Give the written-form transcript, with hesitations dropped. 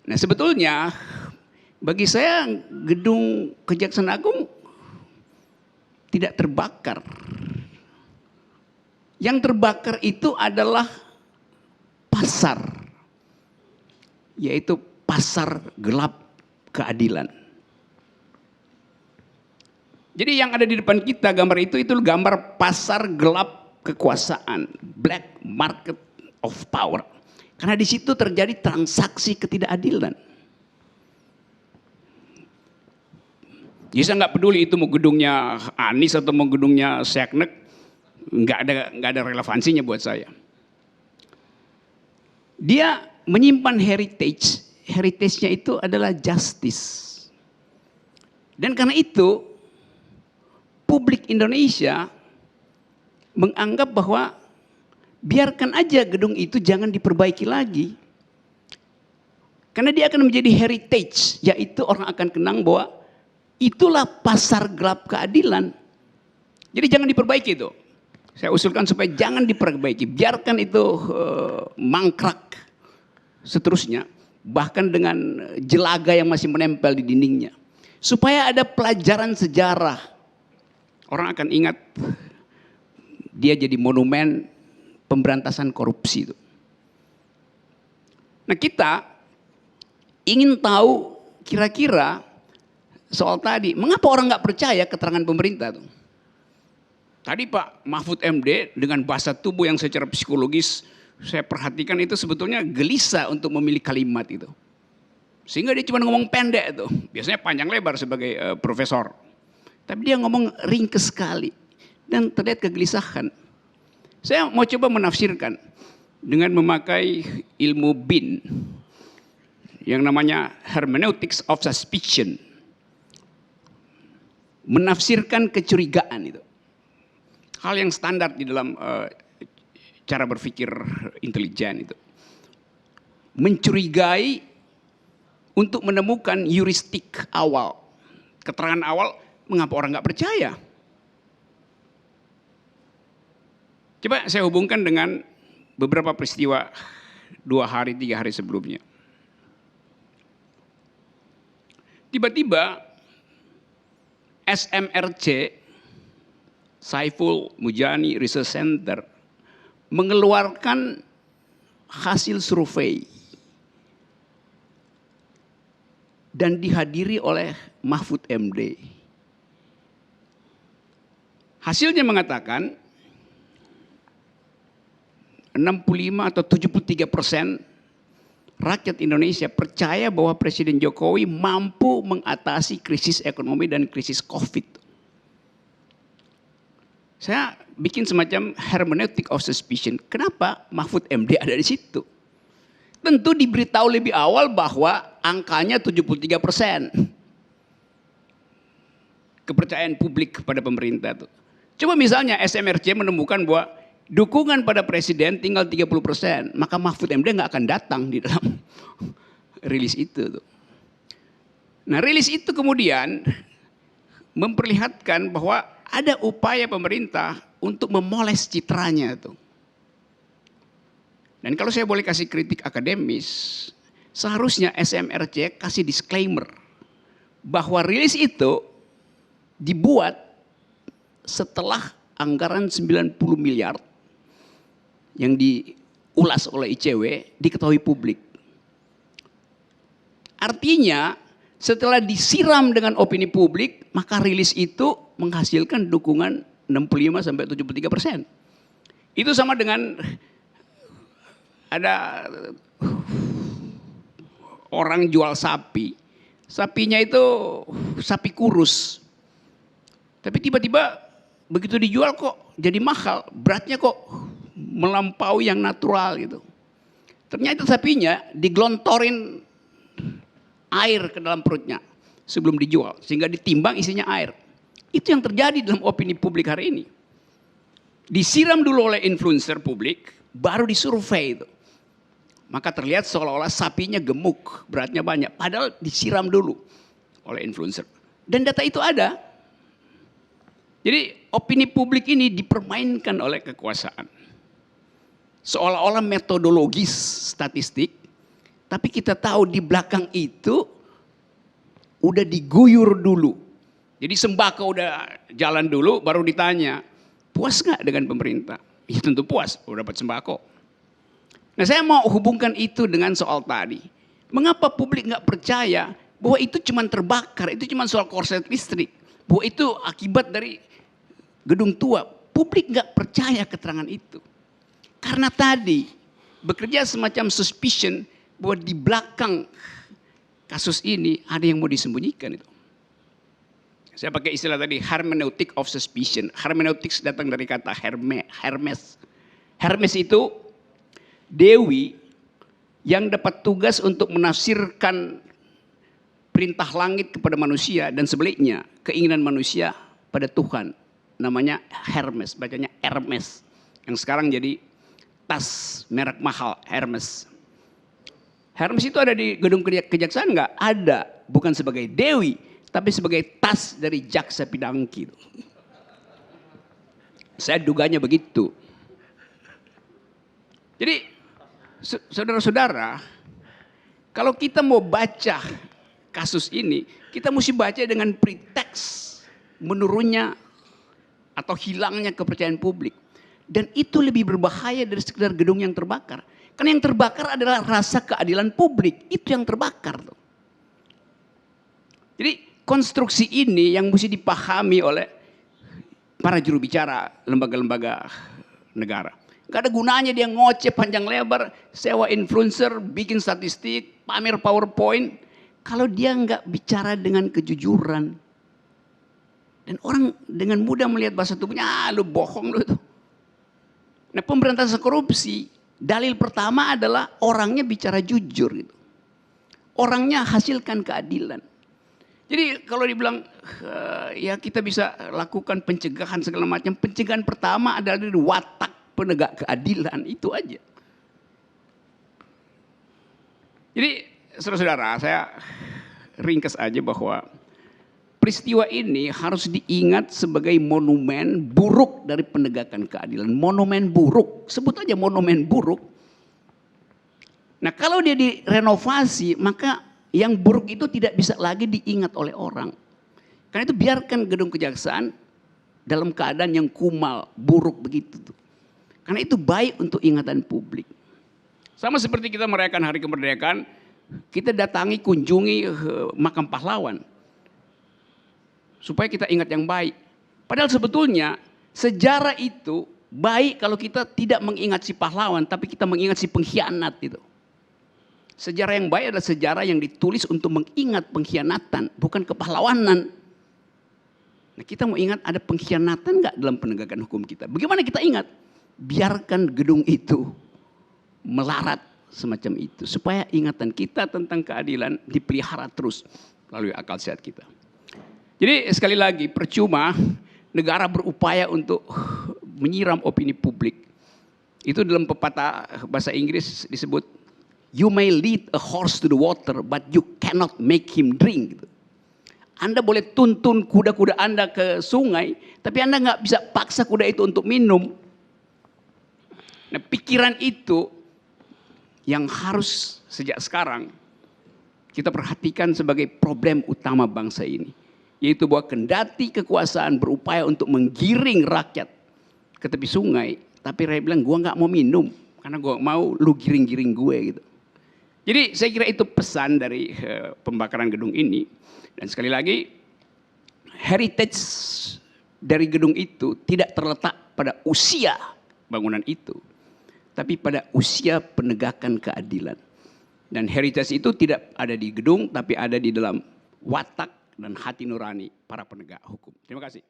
Nah sebetulnya bagi saya gedung Kejaksaan Agung tidak terbakar. Yang terbakar itu adalah pasar, yaitu pasar gelap keadilan. Jadi yang ada di depan kita gambar itu gambar pasar gelap kekuasaan, black market of power. Karena di situ terjadi transaksi ketidakadilan. Jadi saya nggak peduli itu mau gedungnya Anies atau mau gedungnya Seknek, nggak ada relevansinya buat saya. Dia menyimpan heritage-nya itu adalah justice. Dan karena itu publik Indonesia menganggap bahwa biarkan aja gedung itu jangan diperbaiki lagi. Karena dia akan menjadi heritage, yaitu orang akan kenang bahwa itulah pasar gelap keadilan. Jadi jangan diperbaiki itu. Saya usulkan supaya jangan diperbaiki, biarkan itu mangkrak seterusnya, bahkan dengan jelaga yang masih menempel di dindingnya. Supaya ada pelajaran sejarah. Orang akan ingat dia jadi monumen pemberantasan korupsi itu. Nah kita ingin tahu kira-kira soal tadi, mengapa orang nggak percaya keterangan pemerintah tuh? Tadi Pak Mahfud MD dengan bahasa tubuh yang secara psikologis saya perhatikan itu sebetulnya gelisah untuk memilih kalimat itu. Sehingga dia cuma ngomong pendek itu. Biasanya panjang lebar sebagai profesor. Tapi dia ngomong ringkes sekali. Dan terlihat kegelisahan. Saya mau coba menafsirkan dengan memakai ilmu BIN. Yang namanya hermeneutics of suspicion. Menafsirkan kecurigaan itu. Hal yang standar di dalam cara berpikir intelijen itu. Mencurigai untuk menemukan heuristik awal. Keterangan awal, mengapa orang nggak percaya? Coba saya hubungkan dengan beberapa peristiwa 2 hari, 3 hari sebelumnya. Tiba-tiba SMRC, Saiful Mujani Research Center, mengeluarkan hasil survei dan dihadiri oleh Mahfud MD. Hasilnya mengatakan 65 atau 73% rakyat Indonesia percaya bahwa Presiden Jokowi mampu mengatasi krisis ekonomi dan krisis COVID. Saya bikin semacam hermeneutic of suspicion. Kenapa Mahfud MD ada di situ? Tentu diberitahu lebih awal bahwa angkanya 73%. Kepercayaan publik kepada pemerintah itu. Coba misalnya SMRC menemukan bahwa dukungan pada presiden tinggal 30%, maka Mahfud MD nggak akan datang di dalam rilis itu. Nah rilis itu kemudian memperlihatkan bahwa ada upaya pemerintah untuk memoles citranya itu. Dan kalau saya boleh kasih kritik akademis, seharusnya SMRC kasih disclaimer bahwa rilis itu dibuat setelah anggaran 90 miliar yang diulas oleh ICW diketahui publik. Artinya setelah disiram dengan opini publik, maka rilis itu menghasilkan dukungan 65-73%. Itu sama dengan ada orang jual sapi, sapinya itu sapi kurus. Tapi tiba-tiba begitu dijual kok jadi mahal, beratnya kok melampaui yang natural gitu. Ternyata sapinya digelontorin air ke dalam perutnya sebelum dijual, sehingga ditimbang isinya air. Itu yang terjadi dalam opini publik hari ini. Disiram dulu oleh influencer publik, baru disurvei itu. Maka terlihat seolah-olah sapinya gemuk, beratnya banyak. Padahal disiram dulu oleh influencer. Dan data itu ada. Jadi opini publik ini dipermainkan oleh kekuasaan. Seolah-olah metodologis statistik Tapi kita tahu di belakang itu udah diguyur dulu. Jadi sembako udah jalan dulu, baru ditanya, puas nggak dengan pemerintah? Ya tentu puas, udah dapat sembako. Nah saya mau hubungkan itu dengan soal tadi. Mengapa publik nggak percaya bahwa itu cuma terbakar, itu cuma soal korslet listrik, bahwa itu akibat dari gedung tua. Publik nggak percaya keterangan itu. Karena tadi bekerja semacam suspicion bahwa di belakang kasus ini ada yang mau disembunyikan itu. Saya pakai istilah tadi hermeneutic of suspicion. Hermeneutics datang dari kata Hermes. Hermes itu dewi yang dapat tugas untuk menafsirkan perintah langit kepada manusia dan sebaliknya keinginan manusia pada Tuhan. Namanya Hermes, bacanya Hermes. Yang sekarang jadi tas merek mahal Hermes. Hermes itu ada di gedung kejaksaan nggak? Ada, bukan sebagai dewi, tapi sebagai tas dari jaksa Pinangki. Saya duganya begitu. Jadi, saudara-saudara, kalau kita mau baca kasus ini, kita mesti baca dengan preteks menurunnya atau hilangnya kepercayaan publik. Dan itu lebih berbahaya dari sekedar gedung yang terbakar. Karena yang terbakar adalah rasa keadilan publik. Itu yang terbakar. Jadi konstruksi ini yang mesti dipahami oleh para juru bicara lembaga-lembaga negara. Gak ada gunanya dia ngoceh panjang lebar, sewa influencer, bikin statistik, pamer PowerPoint. Kalau dia nggak bicara dengan kejujuran. Dan orang dengan mudah melihat bahasa tubuhnya, lu bohong lu tuh. Nah pemberantasan korupsi, dalil pertama adalah orangnya bicara jujur gitu. Orangnya hasilkan keadilan. Jadi kalau dibilang ya kita bisa lakukan pencegahan segala macam. Pencegahan pertama adalah dari watak penegak keadilan, itu aja. Jadi saudara-saudara, saya ringkas aja bahwa peristiwa ini harus diingat sebagai monumen buruk dari penegakan keadilan. Monumen buruk, sebut aja monumen buruk. Nah kalau dia direnovasi, maka yang buruk itu tidak bisa lagi diingat oleh orang. Karena itu biarkan gedung kejaksaan dalam keadaan yang kumal, buruk begitu tuh. Karena itu baik untuk ingatan publik. Sama seperti kita merayakan hari kemerdekaan, kita datangi, kunjungi makam pahlawan. Supaya kita ingat yang baik. Padahal sebetulnya sejarah itu baik kalau kita tidak mengingat si pahlawan, tapi kita mengingat si pengkhianat itu. Sejarah yang baik adalah sejarah yang ditulis untuk mengingat pengkhianatan, bukan kepahlawanan. Nah, kita mau ingat ada pengkhianatan nggak dalam penegakan hukum kita? Bagaimana kita ingat? Biarkan gedung itu melarat semacam itu. Supaya ingatan kita tentang keadilan dipelihara terus melalui akal sehat kita. Jadi sekali lagi percuma negara berupaya untuk menyiram opini publik. Itu dalam pepatah bahasa Inggris disebut, you may lead a horse to the water, but you cannot make him drink. Gitu. Anda boleh tuntun kuda-kuda Anda ke sungai, tapi Anda nggak bisa paksa kuda itu untuk minum. Nah, pikiran itu yang harus sejak sekarang kita perhatikan sebagai problem utama bangsa ini. Yaitu bahwa kendati kekuasaan berupaya untuk menggiring rakyat ke tepi sungai, tapi rakyat bilang, gue nggak mau minum, karena gue mau lu giring-giring gue gitu. Jadi saya kira itu pesan dari pembakaran gedung ini. Dan sekali lagi, heritage dari gedung itu tidak terletak pada usia bangunan itu, tapi pada usia penegakan keadilan. Dan heritage itu tidak ada di gedung, tapi ada di dalam watak dan hati nurani para penegak hukum. Terima kasih.